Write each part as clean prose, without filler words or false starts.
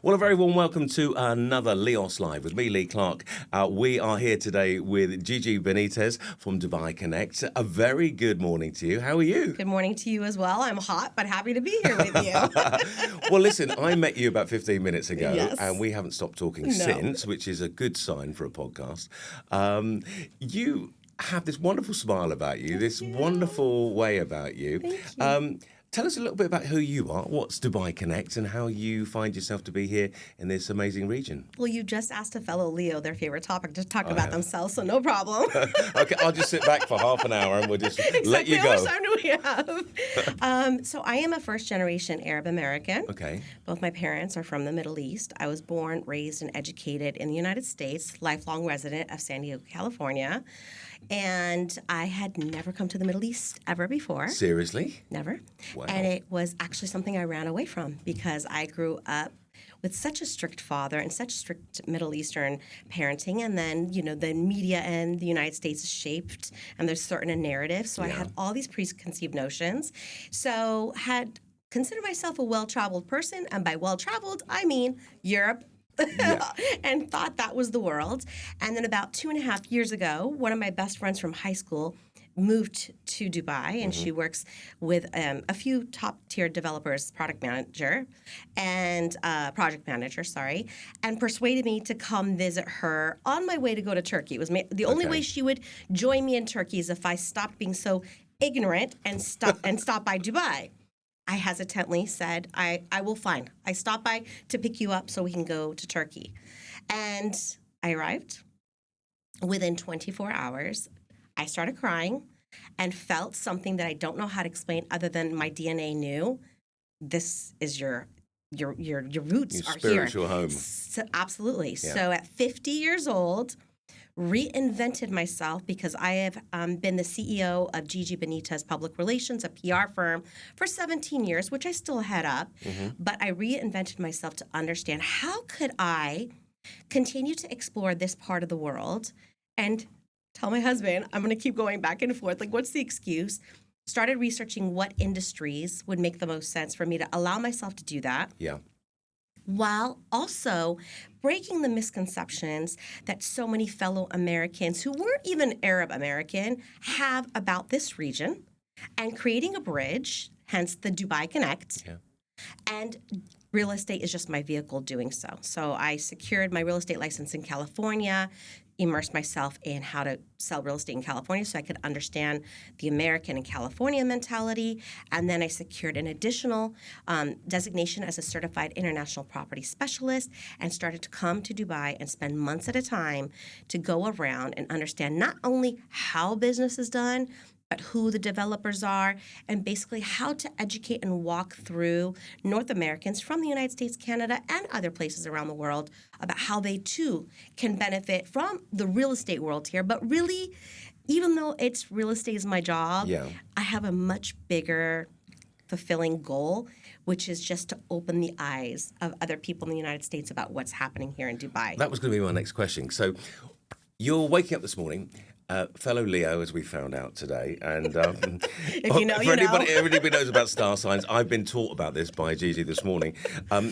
Well, a very warm welcome to another LEOS Live with me, Lee Clark. We are here today with Gigi Benitez from Dubai Connect. A very good morning to you. How are you? Good morning to you as well. I'm hot, but happy to be here with you. Well, listen, I met you about 15 minutes ago, Yes. and we haven't stopped talking since, which is a good sign for a podcast. You have this wonderful smile about you, this wonderful way about you. Thank you. Tell us a little bit about who you are, what's Dubai Connect, and how you find yourself to be here in this amazing region. Well, you just asked a fellow Leo their favorite topic to talk about themselves, so no problem. Okay, I'll just sit back for half an hour and we'll just let you How much go. time do we have? So I am a first-generation Arab American. Okay. Both my parents are from the Middle East. I was born, raised, and educated in the United States, lifelong resident of San Diego, California. And I had never come to the Middle East ever before. Seriously? Never. Wow. And it was actually something I ran away from because I grew up with such a strict father and such strict Middle Eastern parenting. And then, the media in the United States is shaped and there's certain narratives. So I had all these preconceived notions. So had considered myself a well-traveled person. And by well-traveled, I mean Europe. And thought that was the world. And then about 2.5 years ago, one of my best friends from high school moved to Dubai, and she works with a few top-tier developers, project manager, and persuaded me to come visit her on my way to go to Turkey. It was the only way she would join me in Turkey is if I stopped being so ignorant and stopped by Dubai. I hesitantly said, I will fine. I stopped by to pick you up so we can go to Turkey. And I arrived. Within 24 hours, I started crying and felt something that I don't know how to explain other than my DNA knew. This is your roots Your are spiritual here. home. So, absolutely. Yeah. So at 50 years old, reinvented myself because I have been the CEO of Gigi Benitez Public Relations, a PR firm, for 17 years, which I still head up. But I reinvented myself to understand how could I continue to explore this part of the world and tell my husband, I'm going to keep going back and forth. Like, what's the excuse? Started researching what industries would make the most sense for me to allow myself to do that. Yeah. While also breaking the misconceptions that so many fellow Americans who weren't even Arab American have about this region and creating a bridge, hence the Dubai Connect. Yeah. And real estate is just my vehicle doing so. So I secured my real estate license in California, immersed myself in how to sell real estate in California so I could understand the American and California mentality. And then I secured an additional designation as a certified international property specialist and started to come to Dubai and spend months at a time to go around and understand not only how business is done, but who the developers are, and basically how to educate and walk through North Americans from the United States, Canada, and other places around the world about how they too can benefit from the real estate world here. But really, even though it's real estate is my job, I have a much bigger, fulfilling goal, which is just to open the eyes of other people in the United States about what's happening here in Dubai. That was going to be my next question. So you're waking up this morning, fellow Leo, as we found out today, and If you know, you know. Everybody knows about star signs. I've been taught about this by Gigi this morning.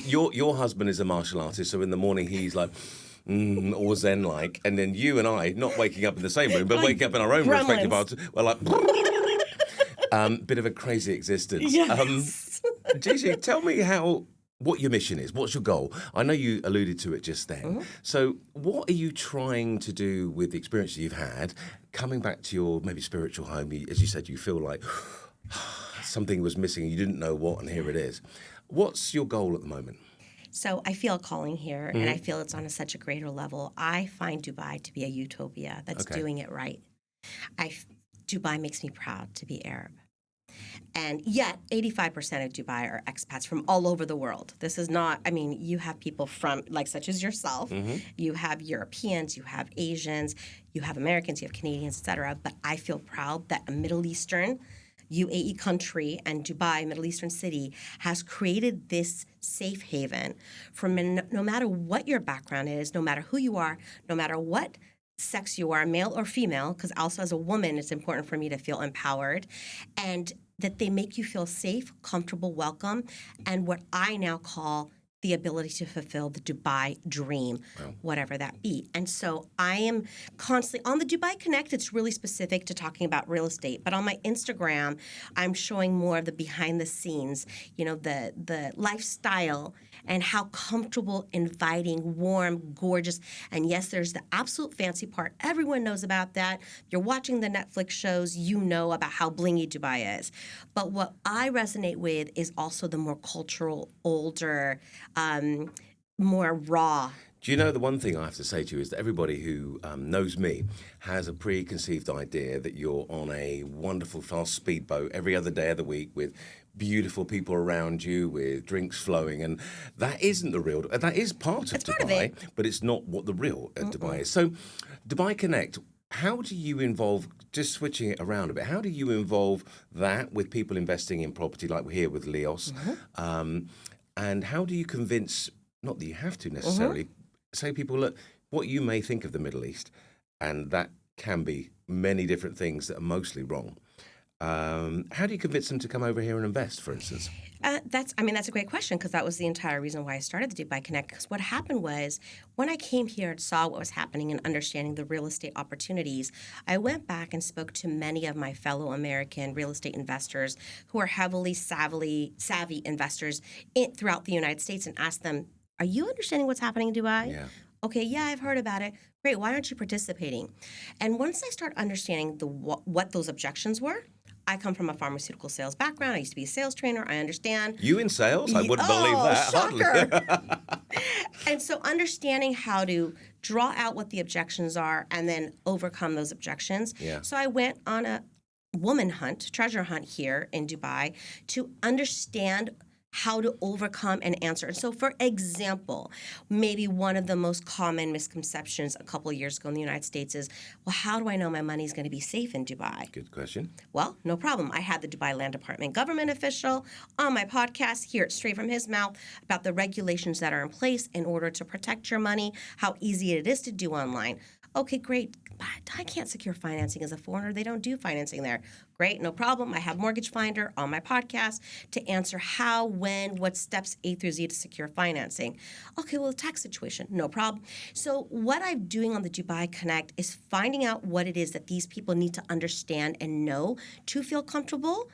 Your husband is a martial artist, so in the morning he's like, or zen-like, and then you and I, not waking up in the same room, but waking up in our own respective parts, we're like, bit of a crazy existence. Yes. Gigi, tell me what your mission is. What's your goal? I know you alluded to it just then. So what are you trying to do with the experience you've had, coming back to your maybe spiritual home? As you said, you feel like something was missing, you didn't know what, and here it is. What's your goal at the moment? So I feel a calling here, and I feel it's on such a greater level. I find Dubai to be a utopia that's doing it right. Dubai makes me proud to be Arab. And yet, 85% of Dubai are expats from all over the world. This is not, you have people from, such as yourself. You have Europeans, you have Asians, you have Americans, you have Canadians, et cetera. But I feel proud that a Middle Eastern UAE country and Dubai, Middle Eastern city, has created this safe haven for men, no matter what your background is, no matter who you are, no matter what sex you are, male or female, because also as a woman, it's important for me to feel empowered, and that they make you feel safe, comfortable, welcome, and what I now call the ability to fulfill the Dubai dream, whatever that be. And so I am constantly on the Dubai Connect. It's really specific to talking about real estate, but on my Instagram, I'm showing more of the behind the scenes, the lifestyle and how comfortable, inviting, warm, gorgeous. And yes, there's the absolute fancy part. Everyone knows about that. You're watching the Netflix shows, you know about how blingy Dubai is. But what I resonate with is also the more cultural, older, more raw. Do you know the one thing I have to say to you is that everybody who knows me has a preconceived idea that you're on a wonderful fast speedboat every other day of the week with beautiful people around you with drinks flowing, and that isn't the real. That is part of Dubai, but it's not what the real Dubai is. So, Dubai Connect. How do you involve, just switching it around a bit, how do you involve that with people investing in property like we're here with LEOS? And how do you convince, not that you have to necessarily, say people, look, what you may think of the Middle East, and that can be many different things that are mostly wrong. How do you convince them to come over here and invest, for instance? That's a great question, because that was the entire reason why I started the Dubai Connect. Because what happened was, when I came here and saw what was happening and understanding the real estate opportunities, I went back and spoke to many of my fellow American real estate investors who are heavily savvy investors throughout the United States, and asked them, are you understanding what's happening in Dubai? Yeah. Okay, yeah, I've heard about it. Great, why aren't you participating? And once I start understanding what those objections were, I come from a pharmaceutical sales background. I used to be a sales trainer. I understand. You in sales? I wouldn't believe that. Shocker. And so understanding how to draw out what the objections are and then overcome those objections. Yeah. So I went on a treasure hunt here in Dubai to understand how to overcome and answer. And so, for example, maybe one of the most common misconceptions a couple of years ago in the United States is, well, how do I know my money is going to be safe in Dubai? Good question. Well, no problem. I had the Dubai Land Department government official on my podcast, hear it straight from his mouth about the regulations that are in place in order to protect your money, how easy it is to do online. Okay, great. But I can't secure financing as a foreigner. They don't do financing there. Great, no problem. I have Mortgage Finder on my podcast to answer how, when, what steps A through Z to secure financing. Okay, well, the tax situation, no problem. So what I'm doing on the Dubai Connect is finding out what it is that these people need to understand and know to feel comfortable.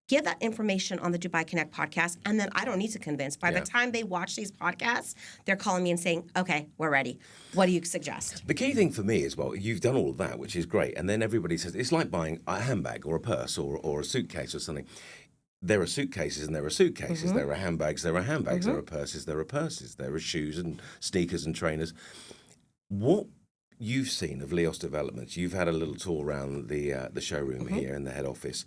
Give that information on the Dubai Connect podcast, and then I don't need to convince. By the time they watch these podcasts, they're calling me and saying, okay, we're ready. What do you suggest? The key thing for me is, well, you've done all of that, which is great. And then everybody says, it's like buying a handbag or a purse or a suitcase or something. There are suitcases and there are suitcases. There are handbags, there are handbags. There are purses, there are purses. There are shoes and sneakers and trainers. What you've seen of LEOS developments, you've had a little tour around the showroom here in the head office.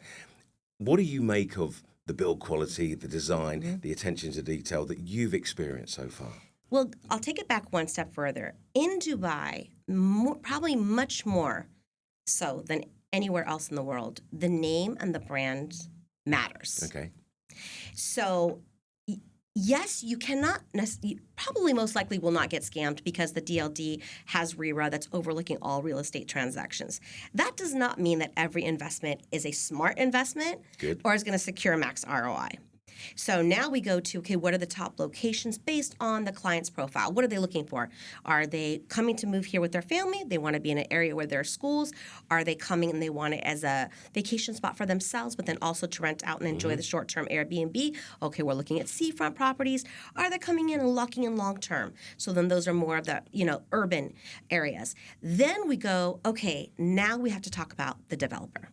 What do you make of the build quality, the design, the attention to detail that you've experienced so far? Well, I'll take it back one step further. In Dubai, probably much more so than anywhere else in the world, the name and the brand matters. Okay. So, yes, you cannot probably most likely will not get scammed because the DLD has RERA that's overlooking all real estate transactions. That does not mean that every investment is a smart investment or is going to secure max ROI. So now we go to, okay, what are the top locations based on the client's profile? What are they looking for? Are they coming to move here with their family? They want to be in an area where there are schools. Are they coming and they want it as a vacation spot for themselves, but then also to rent out and enjoy the short-term Airbnb? Okay, we're looking at seafront properties. Are they coming in and locking in long-term? So then those are more of the, urban areas. Then we go, okay, now we have to talk about the developer.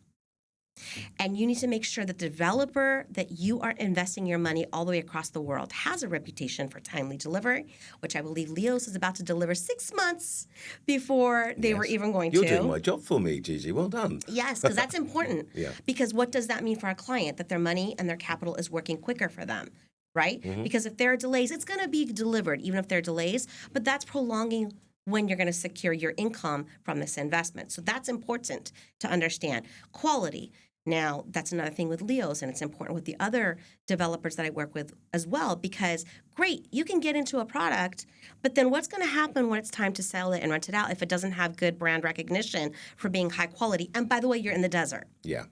And you need to make sure that the developer that you are investing your money all the way across the world has a reputation for timely delivery, which I believe LEOS is about to deliver 6 months before they were even going to. You're doing my job for me, Gigi. Well done. Yes, because that's important. Because what does that mean for our client? That their money and their capital is working quicker for them, right? Because if there are delays, it's going to be delivered, even if there are delays, but that's prolonging when you're going to secure your income from this investment. So that's important to understand. Quality. Now, that's another thing with LEOS, and it's important with the other developers that I work with as well, because, great, you can get into a product, but then what's going to happen when it's time to sell it and rent it out if it doesn't have good brand recognition for being high quality? And by the way, you're in the desert. Yeah.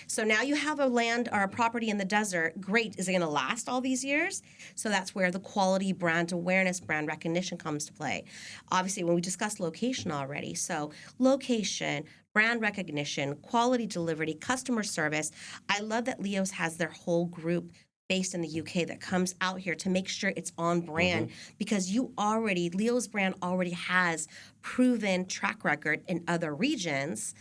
So now you have a land or a property in the desert. Great. Is it going to last all these years? So that's where the quality, brand awareness, brand recognition comes to play. Obviously, when we discussed location already. So location, brand recognition, quality delivery, customer service. I love that LEOS has their whole group based in the UK that comes out here to make sure it's on brand because LEOS brand already has proven track record in other regions.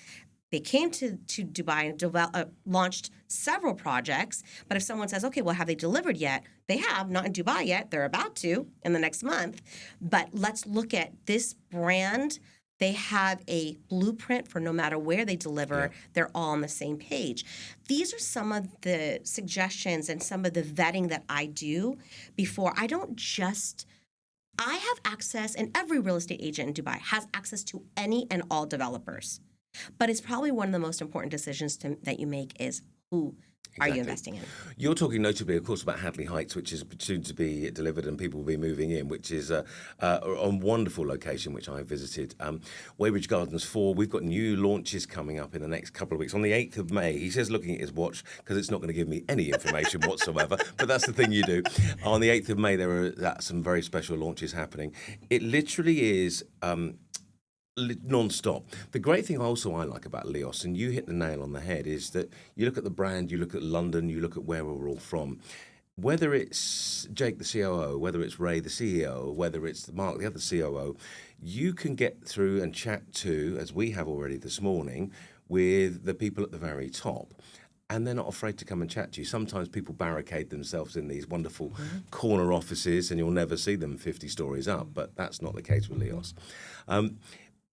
They came to Dubai and launched several projects. But if someone says, okay, well, have they delivered yet? They have, not in Dubai yet. They're about to in the next month. But let's look at this brand. They have a blueprint for no matter where they deliver, they're all on the same page. These are some of the suggestions and some of the vetting that I do before. I have access, and every real estate agent in Dubai has access to any and all developers. But it's probably one of the most important decisions that you make is who are you investing in? You're talking notably, of course, about Hadley Heights, which is soon to be delivered and people will be moving in, which is a wonderful location, which I visited. Weybridge Gardens 4, we've got new launches coming up in the next couple of weeks. On the 8th of May, he says looking at his watch, because it's not going to give me any information whatsoever, but that's the thing you do. On the 8th of May, there are some very special launches happening. It literally is non-stop. The great thing also I like about LEOS, and you hit the nail on the head, is that you look at the brand, you look at London, you look at where we're all from. Whether it's Jake, the COO, whether it's Ray, the CEO, whether it's Mark, the other COO, you can get through and chat to, as we have already this morning, with the people at the very top. And they're not afraid to come and chat to you. Sometimes people barricade themselves in these wonderful corner offices and you'll never see them 50 stories up, but that's not the case with LEOS.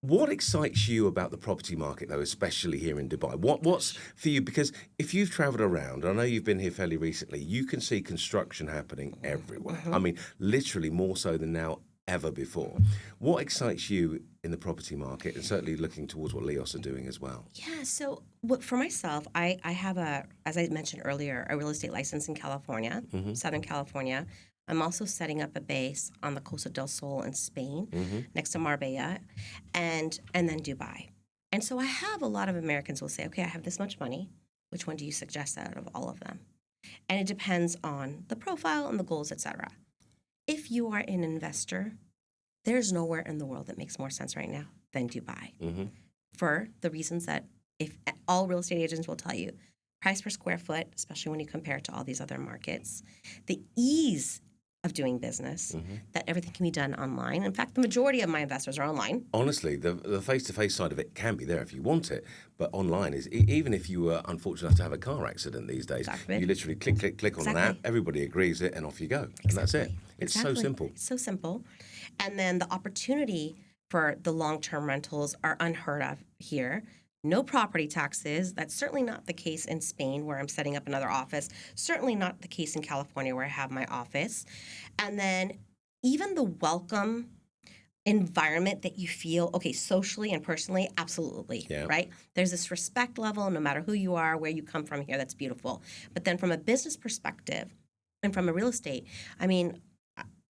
What excites you about the property market, though, especially here in Dubai? What's for you? Because if you've travelled around, I know you've been here fairly recently, you can see construction happening everywhere. I mean, literally more so than now ever before. What excites you in the property market, and certainly looking towards what LEOS are doing as well? Yeah, so for myself, I have as I mentioned earlier, a real estate license in California, Southern California. I'm also setting up a base on the Costa del Sol in Spain, next to Marbella, and then Dubai. And so I have a lot of Americans will say, okay, I have this much money. Which one do you suggest out of all of them? And it depends on the profile and the goals, etc. If you are an investor, there's nowhere in the world that makes more sense right now than Dubai. For the reasons that if all real estate agents will tell you, price per square foot, especially when you compare it to all these other markets, the ease of doing business, that everything can be done online. In fact, the majority of my investors are online. Honestly, the face-to-face side of it can be there if you want it, but online is, even if you were unfortunate enough to have a car accident these days, you literally click on an app, everybody agrees it, and off you go. And that's it. It's so simple. It's so simple. And then the opportunity for the long-term rentals are unheard of here. No property taxes. That's certainly not the case in Spain, where I'm setting up another office. Certainly not the case in California, where I have my office. And then even the welcome environment that you feel, okay, socially and personally, absolutely, right? There's this respect level, no matter who you are, where you come from here, that's beautiful. But then from a business perspective and from a real estate, I mean,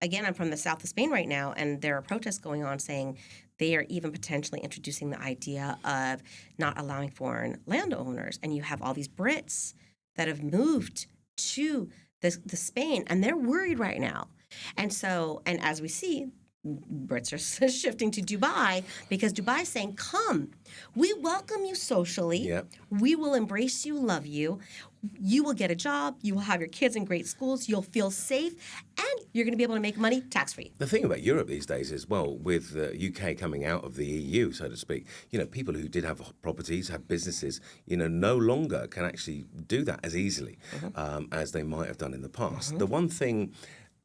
again, I'm from the south of Spain right now, and there are protests going on saying they are even potentially introducing the idea of not allowing foreign landowners. And you have all these Brits that have moved to the Spain, and they're worried right now. And so, and as we see, Brits are shifting to Dubai because Dubai is saying, come, we welcome you socially. We will embrace you, love you. You will get a job. You will have your kids in great schools. You'll feel safe. And you're going to be able to make money tax-free. The thing about Europe these days is, well, with the UK coming out of the EU, so to speak, people who did have properties, have businesses, no longer can actually do that as easily as they might have done in the past. The one thing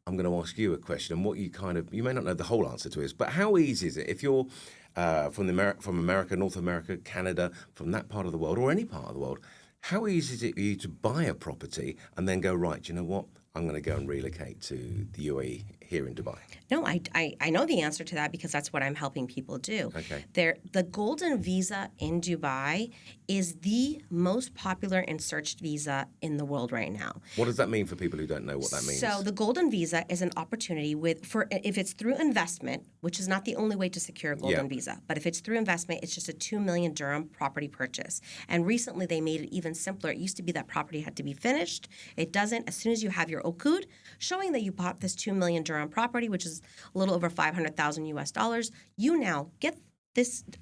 I'm going to ask you a question, and what you may not know the whole answer to is, but how easy is it if you're from America, North America, Canada, from that part of the world, or any part of the world, how easy is it for you to buy a property and then go, right, you know what, I'm going to go and relocate to the UAE here in Dubai? No, I know the answer to that because that's what I'm helping people do. Okay. The golden visa in Dubai is the most popular and searched visa in the world right now. What does that mean for people who don't know what that means? So the golden visa is an opportunity for if it's through investment, which is not the only way to secure a golden visa, but if it's through investment, it's just a 2 million dirham property purchase. And recently they made it even simpler. It used to be that property had to be finished. It doesn't. As soon as you have your okud showing that you bought this 2 million dirham property, which is a little over 500,000 US dollars, you now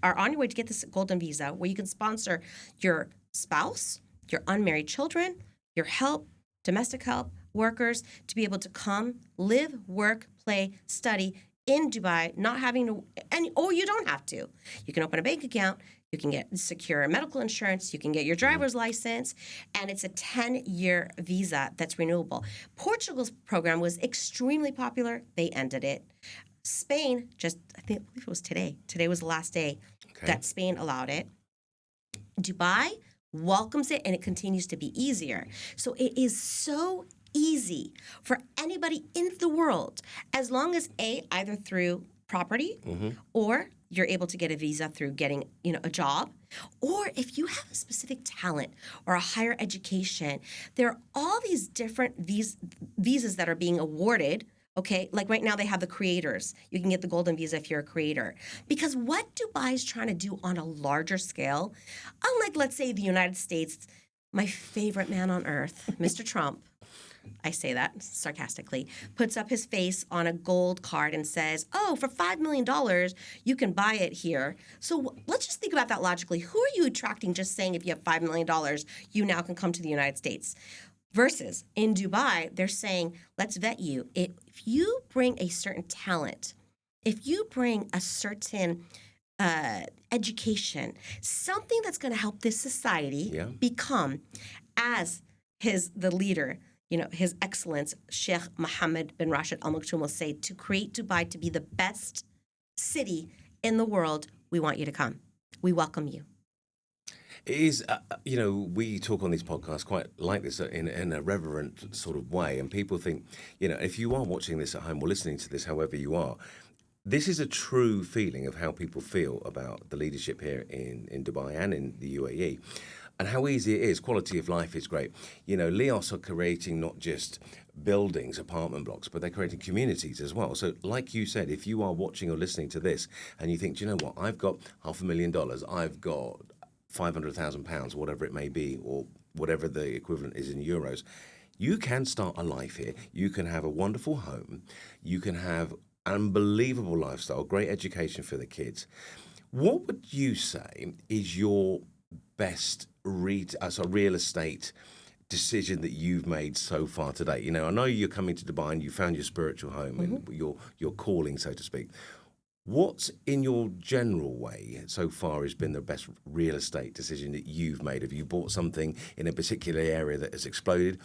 are on your way to get this golden visa where you can sponsor your spouse, your unmarried children, your domestic help, workers to be able to come, live, work, play, study in Dubai, not having to, or you don't have to. You can open a bank account, you can get secure medical insurance, you can get your driver's license, and it's a 10-year visa that's renewable. Portugal's program was extremely popular. They ended it. Spain, I believe it was today. Today was the last day that Spain allowed it. Dubai welcomes it, and it continues to be easier. So it is so easy for anybody in the world, as long as either through property or you're able to get a visa through getting a job, or if you have a specific talent or a higher education. There are all these different visas that are being awarded. Okay, like right now they have the creators. You can get the golden visa if you're a creator. Because what Dubai is trying to do on a larger scale, unlike, let's say, the United States, my favorite man on earth, Mr. Trump, I say that sarcastically, puts up his face on a gold card and says, oh, for $5 million, you can buy it here. So let's just think about that logically. Who are you attracting just saying if you have $5 million, you now can come to the United States? Versus in Dubai, they're saying, let's vet you. If you bring a certain talent, if you bring a certain education, something that's going to help this society become, as the leader, His Excellence Sheikh Mohammed bin Rashid Al Maktoum will say, to create Dubai to be the best city in the world, we want you to come. We welcome you. It is, we talk on these podcasts quite like this in a reverent sort of way. And people think, if you are watching this at home or listening to this, however you are, this is a true feeling of how people feel about the leadership here in Dubai and in the UAE. And how easy it is. Quality of life is great. LEOS are creating not just buildings, apartment blocks, but they're creating communities as well. So like you said, if you are watching or listening to this and you think, do you know what, I've got $500,000, I've got £500,000, whatever it may be, or whatever the equivalent is in euros, you can start a life here. You can have a wonderful home. You can have an unbelievable lifestyle, great education for the kids. What would you say is your best real estate decision that you've made so far today? I know you're coming to Dubai and you found your spiritual home and your calling, so to speak. What's in your general way so far has been the best real estate decision that you've made? Have you bought something in a particular area that has exploded?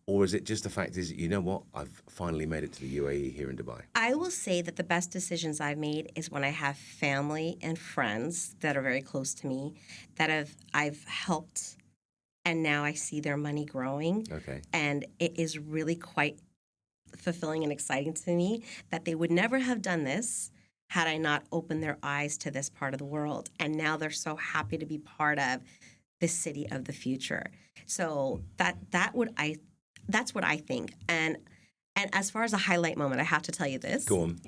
Or is it just the fact is, you know what, I've finally made it to the UAE here in Dubai? I will say that the best decisions I've made is when I have family and friends that are very close to me that I've helped, and now I see their money growing. Okay. And it is really quite fulfilling and exciting to me that they would never have done this had I not opened their eyes to this part of the world. And now they're so happy to be part of this city of the future. So that's what I think. And as far as a highlight moment, I have to tell you this. Go on.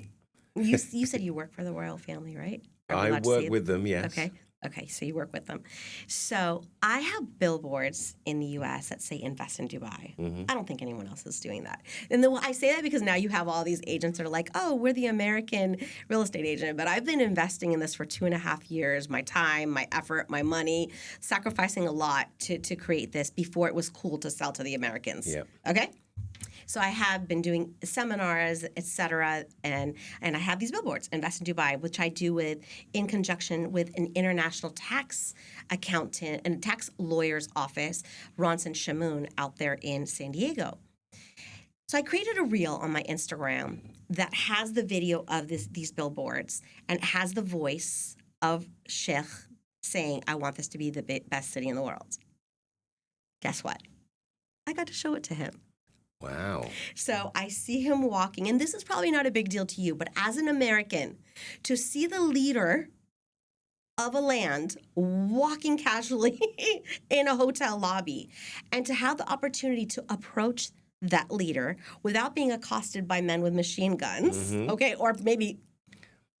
You said you work for the royal family, right? I work with them, yes. Okay, so you work with them. So I have billboards in the U.S. that say invest in Dubai. I don't think anyone else is doing that. And I say that because now you have all these agents that are like, oh, we're the American real estate agent. But I've been investing in this for 2.5 years, my time, my effort, my money, sacrificing a lot to create this before it was cool to sell to the Americans. Yep. Okay? So I have been doing seminars, et cetera, and I have these billboards, Invest in Dubai, which I do in conjunction with an international tax accountant and tax lawyer's office, Ronson Shamoun, out there in San Diego. So I created a reel on my Instagram that has the video of these billboards and has the voice of Sheikh saying, I want this to be the best city in the world. Guess what? I got to show it to him. Wow. So I see him walking, and this is probably not a big deal to you, but as an American, to see the leader of a land walking casually in a hotel lobby and to have the opportunity to approach that leader without being accosted by men with machine guns, okay, or maybe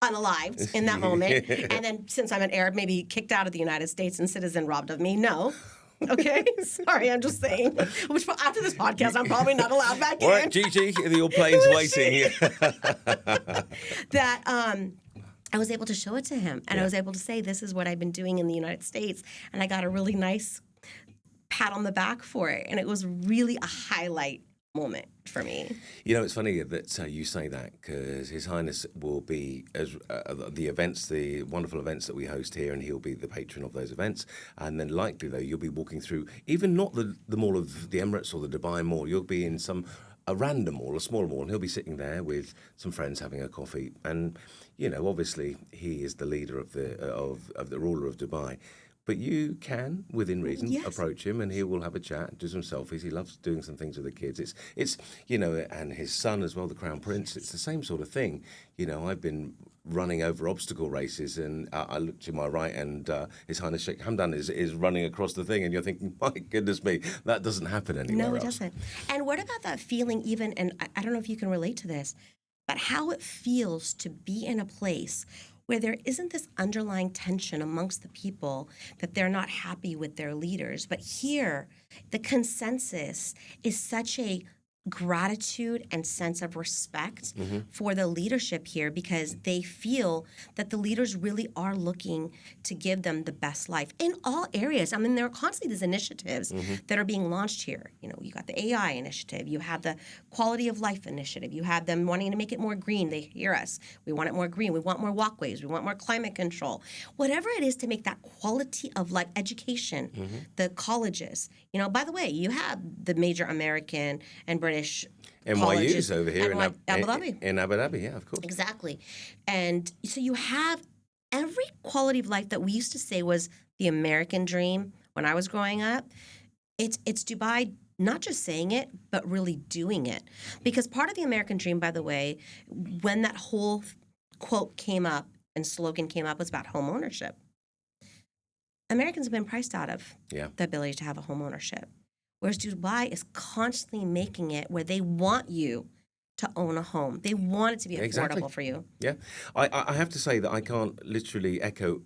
unalived in that moment. And then since I'm an Arab, maybe kicked out of the United States and citizen robbed of me. No. Okay, sorry, I'm just saying. Which after this podcast, I'm probably not allowed back All in. right, Gigi, your plane's waiting. That I was able to show it to him, and I was able to say, "This is what I've been doing in the United States," and I got a really nice pat on the back for it, and it was really a highlight moment for me. You know, it's funny that you say that because His Highness will be as the events, the wonderful events that we host here, and he'll be the patron of those events. And then likely, though, you'll be walking through even not the mall of the Emirates or the Dubai Mall. You'll be in a random mall, a small mall, and he'll be sitting there with some friends having a coffee. And you know, obviously, he is the leader of the ruler of Dubai. But you can, within reason, approach him, and he will have a chat, do some selfies. He loves doing some things with the kids. It's you know, and his son as well, the Crown Prince. It's the same sort of thing. You know, I've been running over obstacle races, and I look to my right, and His Highness Sheikh Hamdan is running across the thing, and you're thinking, my goodness me, that doesn't happen anywhere else. No, it doesn't. And what about that feeling even, and I don't know if you can relate to this, but how it feels to be in a place where there isn't this underlying tension amongst the people that they're not happy with their leaders. But here, the consensus is such a gratitude and sense of respect for the leadership here because they feel that the leaders really are looking to give them the best life in all areas. I mean, there are constantly these initiatives that are being launched here. You know, you got the AI initiative, you have the quality of life initiative, you have them wanting to make it more green. They hear us. We want it more green. We want more walkways. We want more climate control. Whatever it is to make that quality of life education, the colleges. You know, by the way, you have the major American and British NYU's over here in Abu Dhabi. In Abu Dhabi, yeah, of course. Exactly. And so you have every quality of life that we used to say was the American dream when I was growing up. It's Dubai not just saying it, but really doing it. Because part of the American dream, by the way, when that whole quote came up and slogan came up, was about home ownership. Americans have been priced out of the ability to have a home ownership. Whereas Dubai is constantly making it where they want you to own a home. They want it to be affordable for you. Yeah. I have to say that I can't literally echo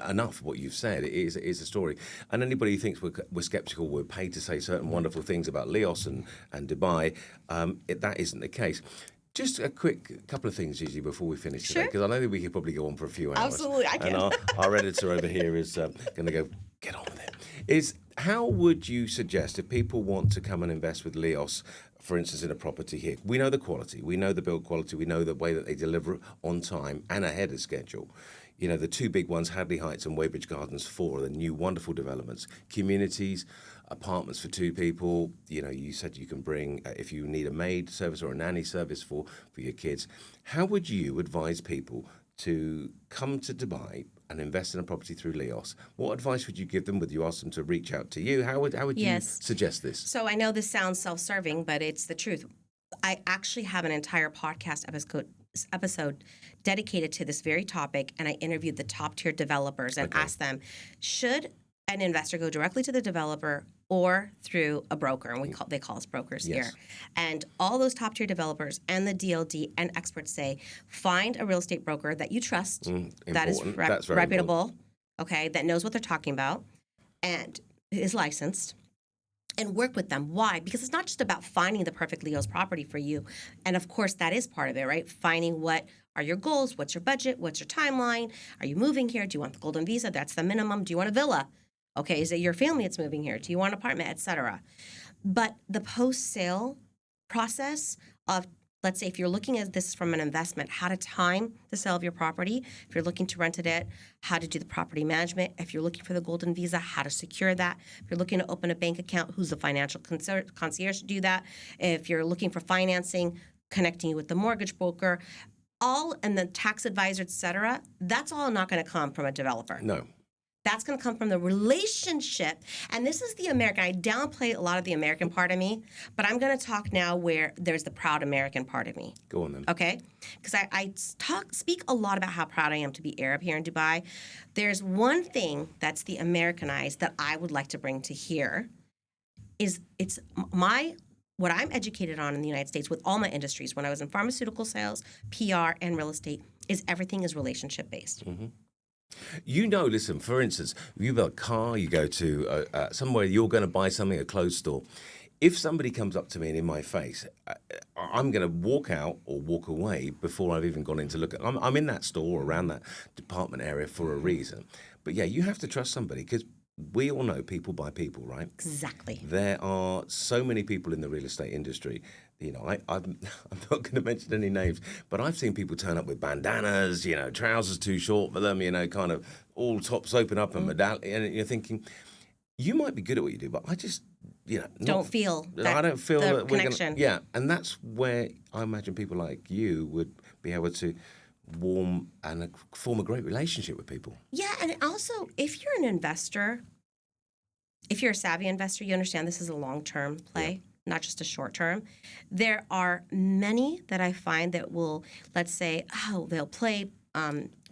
enough what you've said. It is a story. And anybody who thinks we're skeptical, we're paid to say certain wonderful things about LEOS and Dubai, that isn't the case. Just a quick couple of things, Gigi, before we finish today, because I know that we could probably go on for a few hours. Absolutely, I can. And our editor over here is going to go, get on with it. How would you suggest if people want to come and invest with LEOS, for instance, in a property here? We know the quality, we know the build quality, we know the way that they deliver on time and ahead of schedule. You know, the two big ones, Hadley Heights and Weybridge Gardens 4, are the new wonderful developments. Communities, apartments for two people. You know, you said you can bring, if you need a maid service or a nanny service for your kids. How would you advise people to come to Dubai and invest in a property through LEOS? What advice would you give them? Would you ask them to reach out to you? How would you suggest this? So I know this sounds self-serving, but it's the truth. I actually have an entire podcast episode dedicated to this very topic, and I interviewed the top-tier developers and asked them, should an investor go directly to the developer or through a broker? And they call us brokers here. And all those top-tier developers and the DLD and experts say, find a real estate broker that you trust, that is reputable, okay, that knows what they're talking about, and is licensed, and work with them. Why? Because it's not just about finding the perfect LEOS property for you. And of course, that is part of it, right? Finding what are your goals, what's your budget, what's your timeline, are you moving here, do you want the golden visa, that's the minimum, do you want a villa? Okay, is it your family that's moving here? Do you want an apartment, etc.? But the post-sale process of, let's say, if you're looking at this from an investment, how to time the sale of your property, if you're looking to rent it, how to do the property management, if you're looking for the golden visa, how to secure that, if you're looking to open a bank account, who's the financial concierge to do that, if you're looking for financing, connecting you with the mortgage broker, all, and the tax advisor, etc., that's all not going to come from a developer. No. That's going to come from the relationship. And this is the American. I downplay a lot of the American part of me, but I'm going to talk now where there's the proud American part of me. Go on then. Okay? Because I speak a lot about how proud I am to be Arab here in Dubai. There's one thing that's the Americanized that I would like to bring to here is what I'm educated on in the United States with all my industries when I was in pharmaceutical sales, PR, and real estate is everything is relationship based. Mm-hmm. Listen, for instance, you have a car, you go to somewhere, you're going to buy something, a clothes store. If somebody comes up to me and in my face, I'm going to walk out or walk away before I've even gone in to look at. I'm in that store or around that department area for a reason. But yeah, you have to trust somebody because we all know people buy people, right? Exactly. There are so many people in the real estate industry. I'm not going to mention any names, but I've seen people turn up with bandanas, trousers too short for them, kind of all tops open up and medallion. And you're thinking, you might be good at what you do, but I just, don't feel that I don't feel the that we're connection. Yeah, and that's where I imagine people like you would be able to warm and form a great relationship with people. Yeah, and also, if you're an investor, if you're a savvy investor, you understand this is a long-term play. Not just a short term. There are many that I find that will, let's say, they'll play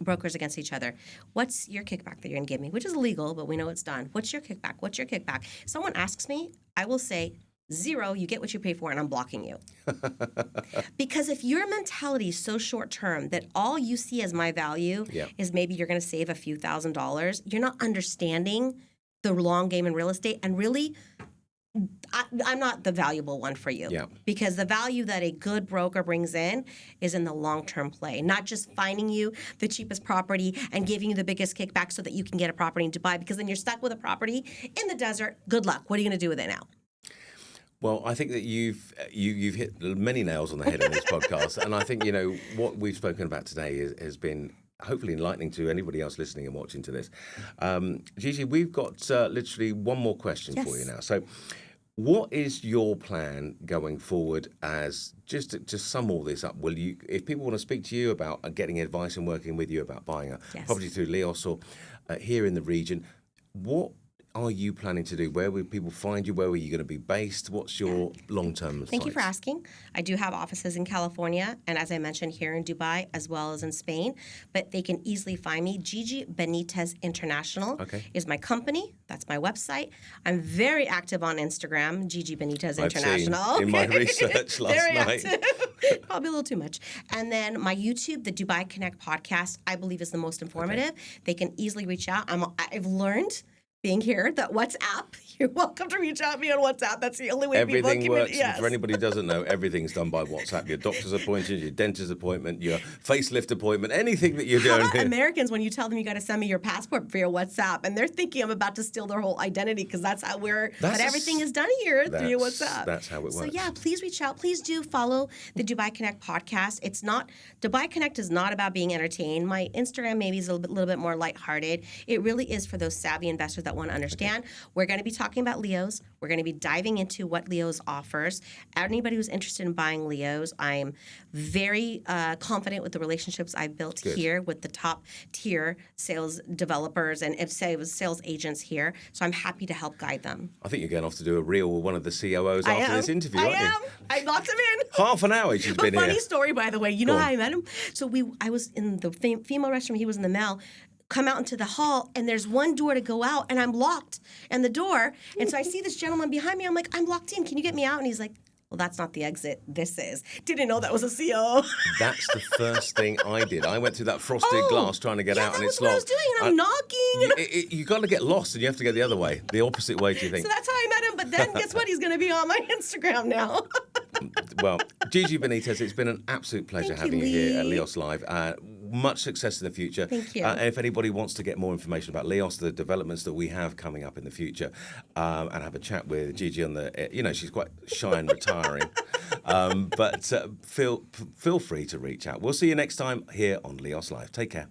brokers against each other. What's your kickback that you're going to give me? Which is illegal, but we know it's done. What's your kickback? What's your kickback? Someone asks me, I will say, 0, you get what you pay for, and I'm blocking you. Because if your mentality is so short term that all you see as my value is maybe you're going to save a few $1,000s, you're not understanding the long game in real estate, and really, I'm not the valuable one for you. Because the value that a good broker brings in is in the long-term play, not just finding you the cheapest property and giving you the biggest kickback so that you can get a property in Dubai, because then you're stuck with a property in the desert. Good luck. What are you going to do with it now? Well, I think that you've hit many nails on the head in this podcast, and I think what we've spoken about today has been hopefully enlightening to anybody else listening and watching to this. Gigi, we've got literally one more question for you now. So, what is your plan going forward? As just to sum all this up, will you, if people want to speak to you about getting advice and working with you about buying a property through LEOS or here in the region, what are you planning to do? Where will people find you? Where are you going to be based? What's your long-term Thank you for asking. I do have offices in California, and as I mentioned, here in Dubai, as well as in Spain. But they can easily find me. Gigi Benitez International is my company. That's my website. I'm very active on Instagram, Gigi Benitez International. I've seen in my research last very night. Active. Probably a little too much. And then my YouTube, the Dubai Connect podcast, I believe is the most informative. They can easily reach out. I've learned being here that WhatsApp, you're welcome to reach out to me on WhatsApp. That's the only way everything people works. Yes. For anybody who doesn't know, everything's done by WhatsApp. Your doctor's appointment, your dentist appointment, your facelift appointment, anything that you're doing here. Americans, when you tell them you got to send me your passport via WhatsApp, and they're thinking I'm about to steal their whole identity, because that's how everything is done here through WhatsApp. That's how it works. So yeah, please reach out. Please do follow the Dubai Connect podcast. Dubai Connect is not about being entertained. My Instagram maybe is a little bit more lighthearted. It really is for those savvy investors that want to understand. We're going to be talking about LEOS. We're going to be diving into what LEOS offers. Anybody who's interested in buying LEOS, I'm very confident with the relationships I've built here with the top tier sales developers and sales agents here. So I'm happy to help guide them. I think you're going off to do a reel with one of the COOs after this interview, aren't you? I locked him in. Half an hour she's been here. Funny story, by the way. You know how I met him? So I was in the female restroom. He was in the male. Come out into the hall, and there's one door to go out, and I'm locked in the door. And so I see this gentleman behind me. I'm like, I'm locked in. Can you get me out? And he's like, well, that's not the exit. This is. Didn't know that was a CO. That's the first thing I did. I went through that frosted glass trying to get out, and it's locked. That was what I was doing, and I'm knocking. You got to get lost, and you have to go the other way, the opposite way. Do you think? So that's how I met him. But then, guess what? He's going to be on my Instagram now. Well, Gigi Benitez, it's been an absolute pleasure having you here at LEOS Live. Much success in the future. Thank you. And if anybody wants to get more information about LEOS, the developments that we have coming up in the future, and have a chat with Gigi on the, she's quite shy and retiring, but feel free to reach out. We'll see you next time here on LEOS Live. Take care.